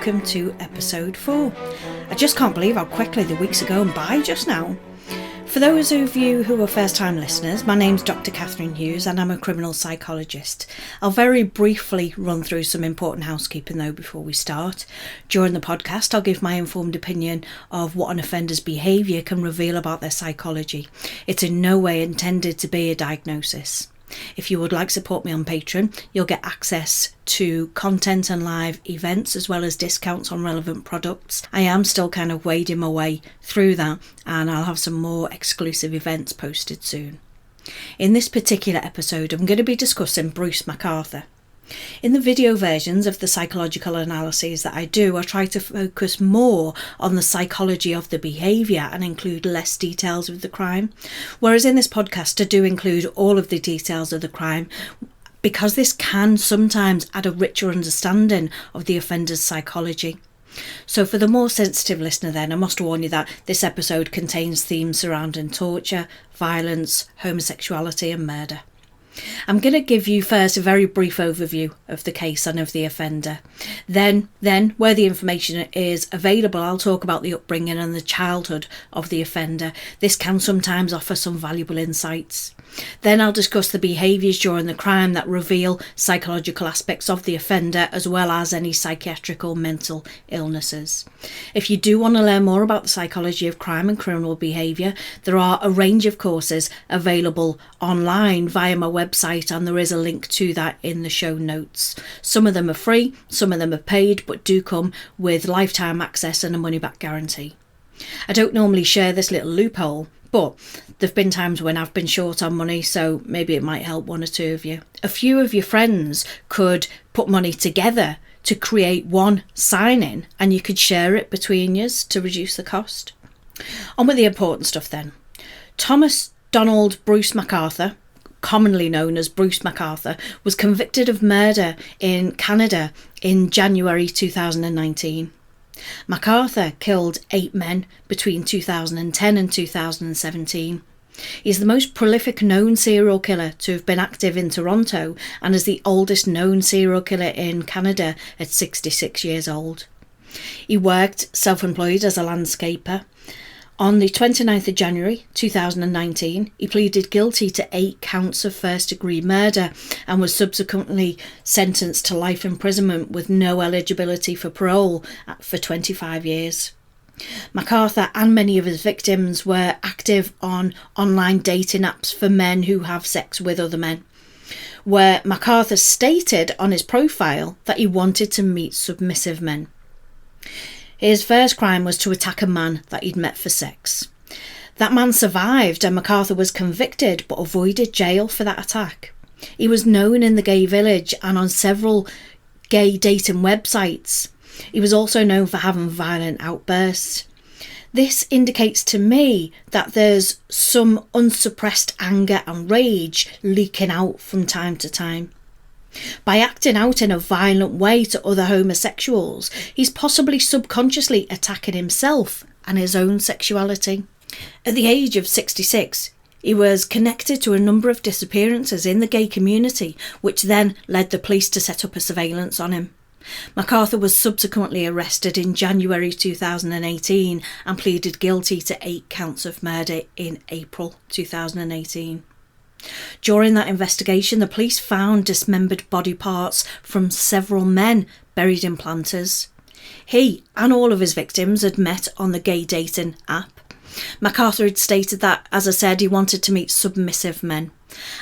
welcome to episode 4. I just can't believe how quickly the weeks are going by just now. For those of you who are first-time listeners, my name's Dr. Catherine Hughes and I'm a criminal psychologist. I'll very briefly run through some important housekeeping though before we start. During the podcast, I'll give my informed opinion of what an offender's behaviour can reveal about their psychology. It's in no way intended to be a diagnosis. If you would like to support me on Patreon, you'll get access to content and live events as well as discounts on relevant products. I am still kind of wading my way through that and I'll have some more exclusive events posted soon. In this particular episode, I'm going to be discussing Bruce McArthur. In the video versions of the psychological analyses that I do, I try to focus more on the psychology of the behaviour and include less details of the crime. Whereas in this podcast, I do include all of the details of the crime because this can sometimes add a richer understanding of the offender's psychology. So for the more sensitive listener then, I must warn you that this episode contains themes surrounding torture, violence, homosexuality and murder. I'm going to give you first a very brief overview of the case and of the offender. Then, where the information is available, I'll talk about the upbringing and the childhood of the offender. This can sometimes offer some valuable insights. Then I'll discuss the behaviours during the crime that reveal psychological aspects of the offender as well as any psychiatric or mental illnesses. If you do want to learn more about the psychology of crime and criminal behaviour, there are a range of courses available online via my website and there is a link to that in the show notes. Some of them are free, some of them are paid, but do come with lifetime access and a money-back guarantee. I don't normally share this little loophole, but there've been times when I've been short on money, so maybe it might help one or two of you. A few of your friends could put money together to create one sign-in and you could share it between you to reduce the cost. On with the important stuff then. Thomas Donald Bruce McArthur, commonly known as Bruce McArthur, was convicted of murder in Canada in January 2019. McArthur killed 8 men between 2010 and 2017. He's the most prolific known serial killer to have been active in Toronto and is the oldest known serial killer in Canada at 66 years old. He worked self-employed as a landscaper. On the 29th of January 2019, he pleaded guilty to 8 counts of first-degree murder and was subsequently sentenced to life imprisonment with no eligibility for parole for 25 years. McArthur and many of his victims were active on online dating apps for men who have sex with other men, where McArthur stated on his profile that he wanted to meet submissive men. His first crime was to attack a man that he'd met for sex. That man survived and McArthur was convicted but avoided jail for that attack. He was known in the gay village and on several gay dating websites. He was also known for having violent outbursts. This indicates to me that there's some unsuppressed anger and rage leaking out from time to time. By acting out in a violent way to other homosexuals, he's possibly subconsciously attacking himself and his own sexuality. At the age of 66, he was connected to a number of disappearances in the gay community, which then led the police to set up a surveillance on him. McArthur was subsequently arrested in January 2018 and pleaded guilty to 8 counts of murder in April 2018. During that investigation, the police found dismembered body parts from several men buried in planters. He and all of his victims had met on the gay dating app. McArthur had stated that, as I said, he wanted to meet submissive men.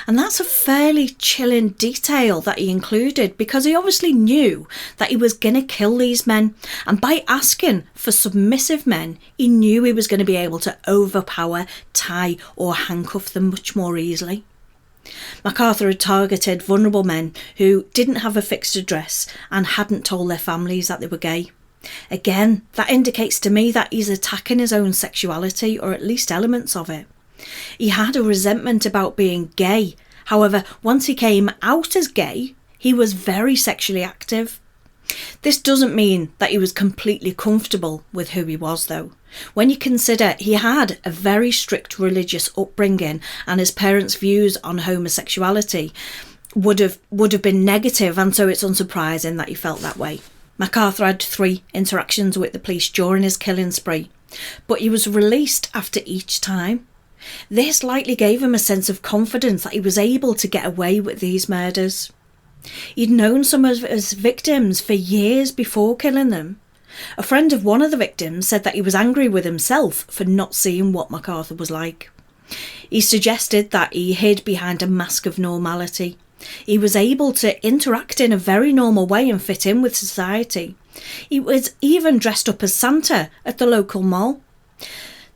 And that's a fairly chilling detail that he included because he obviously knew that he was going to kill these men. And by asking for submissive men, he knew he was going to be able to overpower, tie or handcuff them much more easily. McArthur had targeted vulnerable men who didn't have a fixed address and hadn't told their families that they were gay. Again, that indicates to me that he's attacking his own sexuality or at least elements of it. He had a resentment about being gay. However, once he came out as gay, he was very sexually active. This doesn't mean that he was completely comfortable with who he was, though. When you consider he had a very strict religious upbringing and his parents' views on homosexuality would have been negative, and so it's unsurprising that he felt that way. McArthur had 3 interactions with the police during his killing spree, but he was released after each time. This likely gave him a sense of confidence that he was able to get away with these murders. He'd known some of his victims for years before killing them. A friend of one of the victims said that he was angry with himself for not seeing what McArthur was like. He suggested that he hid behind a mask of normality. He was able to interact in a very normal way and fit in with society. He was even dressed up as Santa at the local mall.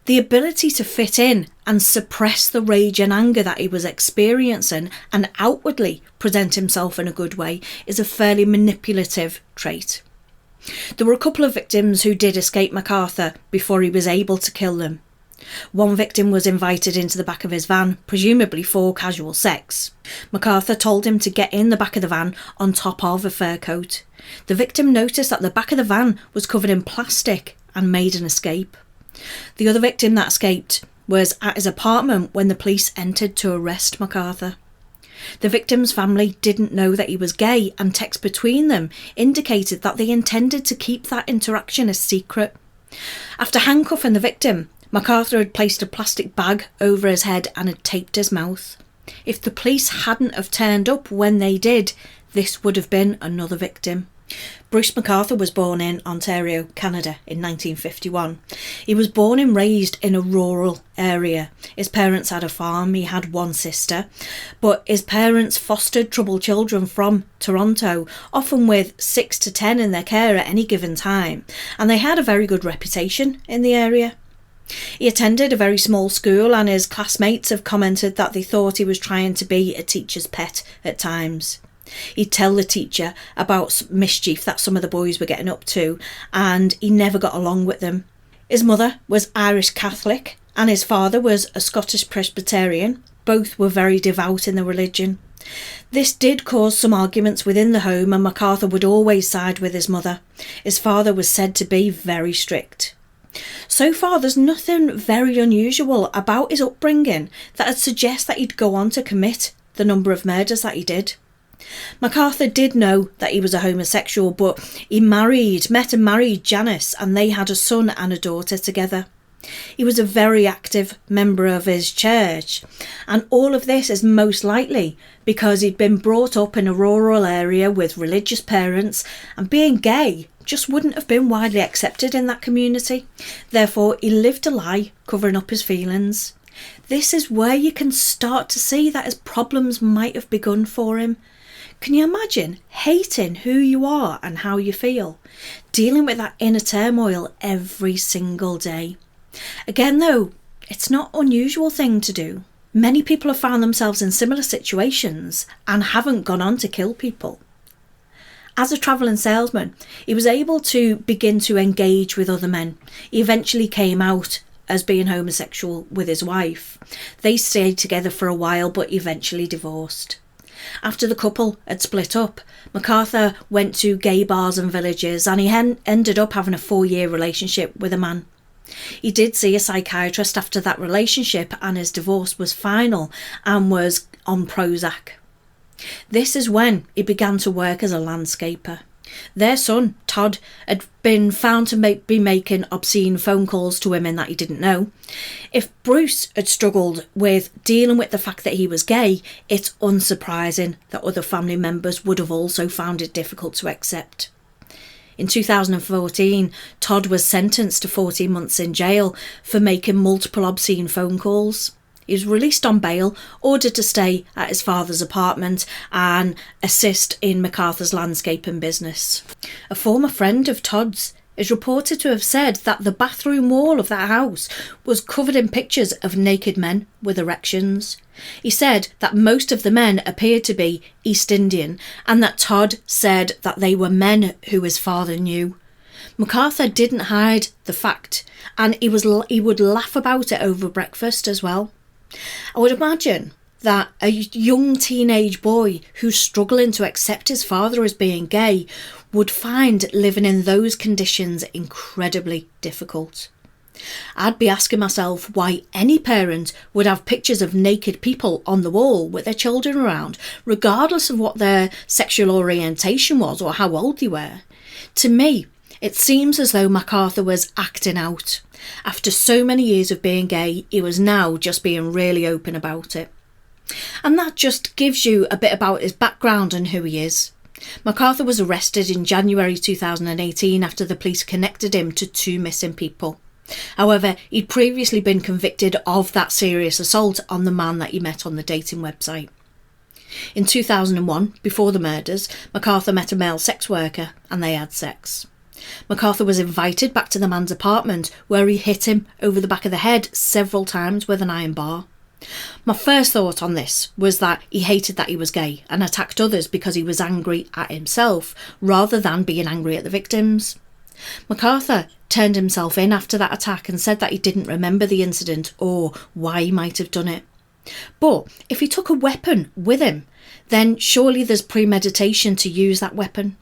The ability to fit in and suppress the rage and anger that he was experiencing and outwardly present himself in a good way is a fairly manipulative trait. There were a couple of victims who did escape McArthur before he was able to kill them. One victim was invited into the back of his van, presumably for casual sex. McArthur told him to get in the back of the van on top of a fur coat. The victim noticed that the back of the van was covered in plastic and made an escape. The other victim that escaped was at his apartment when the police entered to arrest McArthur. The victim's family didn't know that he was gay, and text between them indicated that they intended to keep that interaction a secret. After handcuffing the victim, McArthur had placed a plastic bag over his head and had taped his mouth. If the police hadn't have turned up when they did, this would have been another victim. Bruce McArthur was born in Ontario, Canada in 1951. He was born and raised in a rural area. His parents had a farm, he had one sister, but his parents fostered troubled children from Toronto, often with 6 to 10 in their care at any given time, and they had a very good reputation in the area. He attended a very small school, and his classmates have commented that they thought he was trying to be a teacher's pet at times. He'd tell the teacher about mischief that some of the boys were getting up to, and he never got along with them. His mother was Irish Catholic and his father was a Scottish Presbyterian. Both were very devout in their religion. This did cause some arguments within the home, and McArthur would always side with his mother. His father was said to be very strict. So far, there's nothing very unusual about his upbringing that would suggest that he'd go on to commit the number of murders that he did. McArthur did know that he was a homosexual, but he met and married Janice, and they had a son and a daughter together. He was a very active member of his church, and all of this is most likely because he'd been brought up in a rural area with religious parents, and being gay just wouldn't have been widely accepted in that community. Therefore, he lived a lie, covering up his feelings. This is where you can start to see that his problems might have begun for him. Can you imagine hating who you are and how you feel? Dealing with that inner turmoil every single day. Again though, it's not an unusual thing to do. Many people have found themselves in similar situations and haven't gone on to kill people. As a travelling salesman, he was able to begin to engage with other men. He eventually came out as being homosexual with his wife. They stayed together for a while but eventually divorced. After the couple had split up, McArthur went to gay bars and villages, and he ended up having a 4-year relationship with a man. He did see a psychiatrist after that relationship, and his divorce was final and was on Prozac. This is when he began to work as a landscaper. Their son, Todd, had been found to be making obscene phone calls to women that he didn't know. If Bruce had struggled with dealing with the fact that he was gay, it's unsurprising that other family members would have also found it difficult to accept. In 2014, Todd was sentenced to 14 months in jail for making multiple obscene phone calls. He was released on bail, ordered to stay at his father's apartment and assist in McArthur's landscaping business. A former friend of Todd's is reported to have said that the bathroom wall of that house was covered in pictures of naked men with erections. He said that most of the men appeared to be East Indian, and that Todd said that they were men who his father knew. McArthur didn't hide the fact, and he would laugh about it over breakfast as well. I would imagine that a young teenage boy who's struggling to accept his father as being gay would find living in those conditions incredibly difficult. I'd be asking myself why any parent would have pictures of naked people on the wall with their children around, regardless of what their sexual orientation was or how old they were. To me, it seems as though McArthur was acting out. After so many years of being gay, he was now just being really open about it. And that just gives you a bit about his background and who he is. McArthur was arrested in January 2018 after the police connected him to 2 missing people. However, he'd previously been convicted of that serious assault on the man that he met on the dating website. In 2001, before the murders, McArthur met a male sex worker and they had sex. McArthur was invited back to the man's apartment where he hit him over the back of the head several times with an iron bar. My first thought on this was that he hated that he was gay and attacked others because he was angry at himself rather than being angry at the victims. McArthur turned himself in after that attack and said that he didn't remember the incident or why he might have done it. But if he took a weapon with him, then surely there's premeditation to use that weapon.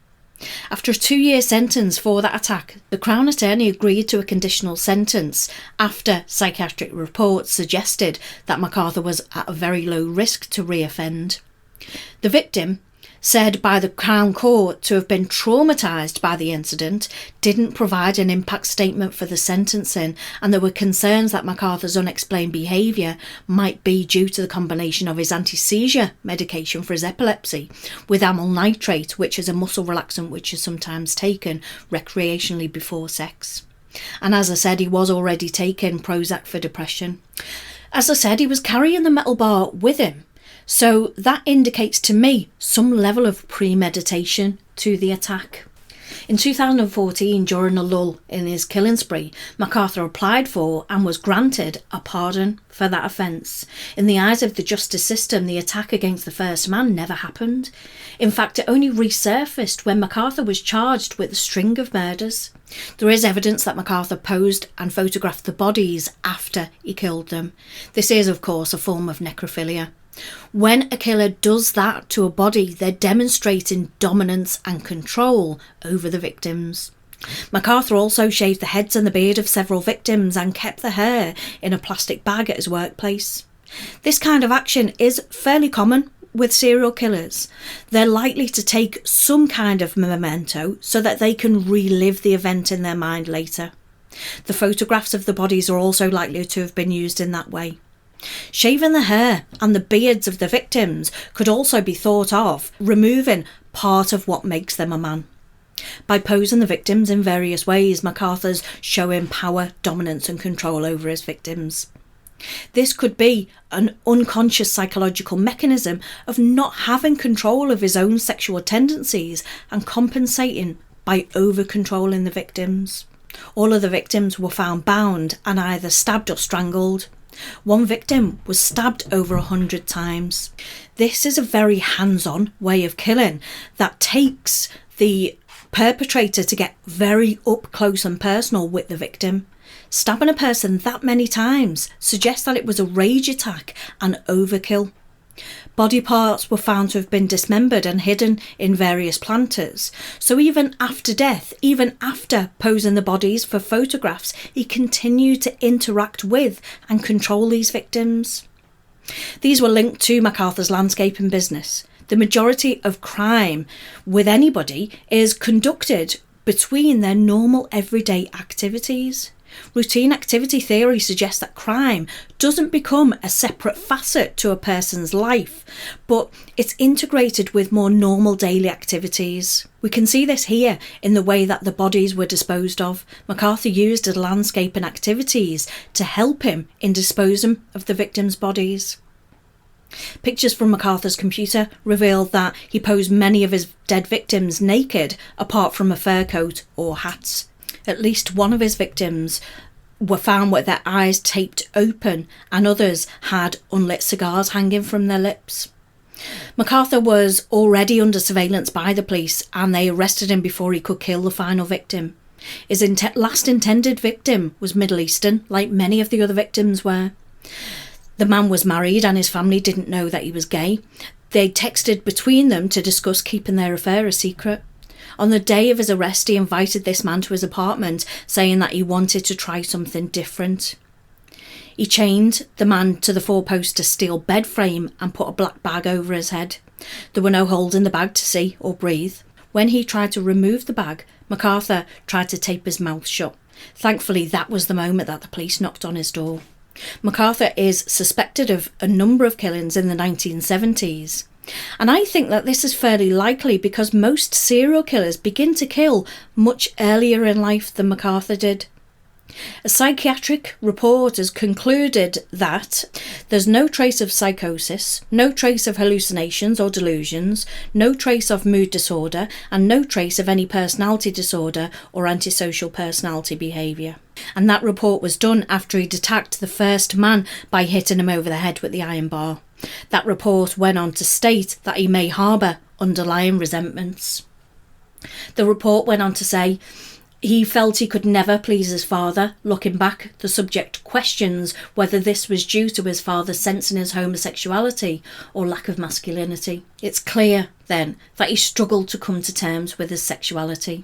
After a 2-year sentence for that attack, the Crown Attorney agreed to a conditional sentence after psychiatric reports suggested that McArthur was at a very low risk to re-offend. The victim, said by the Crown Court to have been traumatised by the incident, didn't provide an impact statement for the sentencing, and there were concerns that McArthur's unexplained behaviour might be due to the combination of his anti-seizure medication for his epilepsy with amyl nitrate, which is a muscle relaxant which is sometimes taken recreationally before sex. And as I said, he was already taking Prozac for depression. As I said, he was carrying the metal bar with him. So that indicates to me some level of premeditation to the attack. In 2014, during a lull in his killing spree, McArthur applied for and was granted a pardon for that offence. In the eyes of the justice system, the attack against the first man never happened. In fact, it only resurfaced when McArthur was charged with a string of murders. There is evidence that McArthur posed and photographed the bodies after he killed them. This is, of course, a form of necrophilia. When a killer does that to a body, they're demonstrating dominance and control over the victims. McArthur also shaved the heads and the beard of several victims and kept the hair in a plastic bag at his workplace. This kind of action is fairly common with serial killers. They're likely to take some kind of memento so that they can relive the event in their mind later. The photographs of the bodies are also likely to have been used in that way. Shaving the hair and the beards of the victims could also be thought of removing part of what makes them a man. By posing the victims in various ways, McArthur's showing power, dominance and control over his victims. This could be an unconscious psychological mechanism of not having control of his own sexual tendencies and compensating by over-controlling the victims. All of the victims were found bound and either stabbed or strangled. One victim was stabbed over 100 times. This is a very hands-on way of killing that takes the perpetrator to get very up close and personal with the victim. Stabbing a person that many times suggests that it was a rage attack and overkill. Body parts were found to have been dismembered and hidden in various planters. So even after death, even after posing the bodies for photographs, he continued to interact with and control these victims. These were linked to McArthur's landscaping business. The majority of crime with anybody is conducted between their normal everyday activities. Routine activity theory suggests that crime doesn't become a separate facet to a person's life, but it's integrated with more normal daily activities. We can see this here in the way that the bodies were disposed of. McArthur used his landscaping activities to help him in disposing of the victims' bodies. Pictures from McArthur's computer revealed that he posed many of his dead victims naked, apart from a fur coat or hats. At least one of his victims were found with their eyes taped open and others had unlit cigars hanging from their lips. McArthur was already under surveillance by the police and they arrested him before he could kill the final victim. His last intended victim was Middle Eastern, like many of the other victims were. The man was married and his family didn't know that he was gay. They texted between them to discuss keeping their affair a secret. On the day of his arrest, he invited this man to his apartment, saying that he wanted to try something different. He chained the man to the four-poster steel bed frame and put a black bag over his head. There were no holes in the bag to see or breathe. When he tried to remove the bag, McArthur tried to tape his mouth shut. Thankfully, that was the moment that the police knocked on his door. McArthur is suspected of a number of killings in the 1970s. And I think that this is fairly likely because most serial killers begin to kill much earlier in life than McArthur did. A psychiatric report has concluded that there's no trace of psychosis, no trace of hallucinations or delusions, no trace of mood disorder, and no trace of any personality disorder or antisocial personality behaviour. And that report was done after he'd attacked the first man by hitting him over the head with the iron bar. That report went on to state that he may harbour underlying resentments. The report went on to say he felt he could never please his father. Looking back, the subject questions whether this was due to his father sensing his homosexuality or lack of masculinity. It's clear, then, that he struggled to come to terms with his sexuality.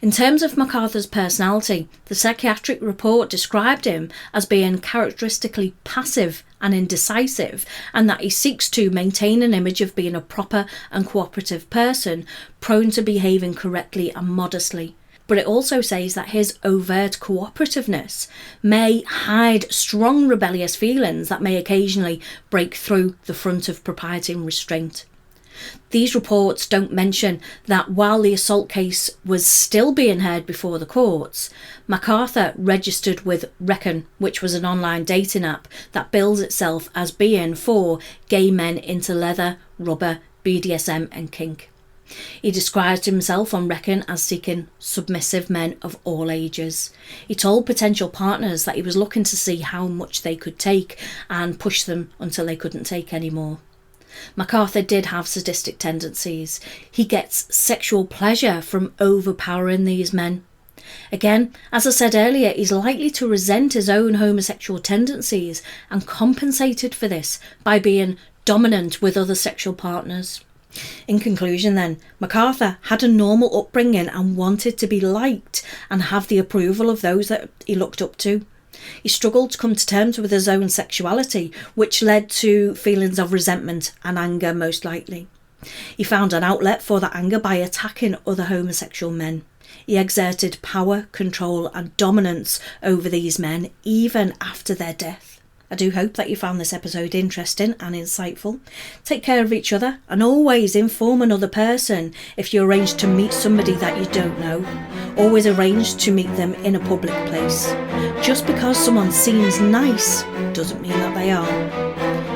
In terms of McArthur's personality, the psychiatric report described him as being characteristically passive and indecisive, and that he seeks to maintain an image of being a proper and cooperative person, prone to behaving correctly and modestly. But it also says that his overt cooperativeness may hide strong rebellious feelings that may occasionally break through the front of propriety and restraint. These reports don't mention that while the assault case was still being heard before the courts, McArthur registered with Reckon, which was an online dating app that bills itself as being for gay men into leather, rubber, BDSM and kink. He described himself on Reckon as seeking submissive men of all ages. He told potential partners that he was looking to see how much they could take and push them until they couldn't take any more. McArthur did have sadistic tendencies. He gets sexual pleasure from overpowering these men. Again, as I said earlier, he's likely to resent his own homosexual tendencies and compensated for this by being dominant with other sexual partners. In conclusion then, McArthur had a normal upbringing and wanted to be liked and have the approval of those that he looked up to. He struggled to come to terms with his own sexuality, which led to feelings of resentment and anger most likely. He found an outlet for that anger by attacking other homosexual men. He exerted power, control and dominance over these men even after their death. I do hope that you found this episode interesting and insightful. Take care of each other and always inform another person if you arrange to meet somebody that you don't know. Always arrange to meet them in a public place. Just because someone seems nice doesn't mean that they are.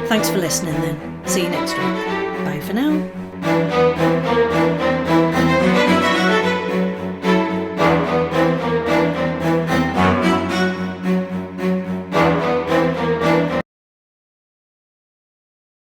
Thanks for listening then. See you next week. Bye for now.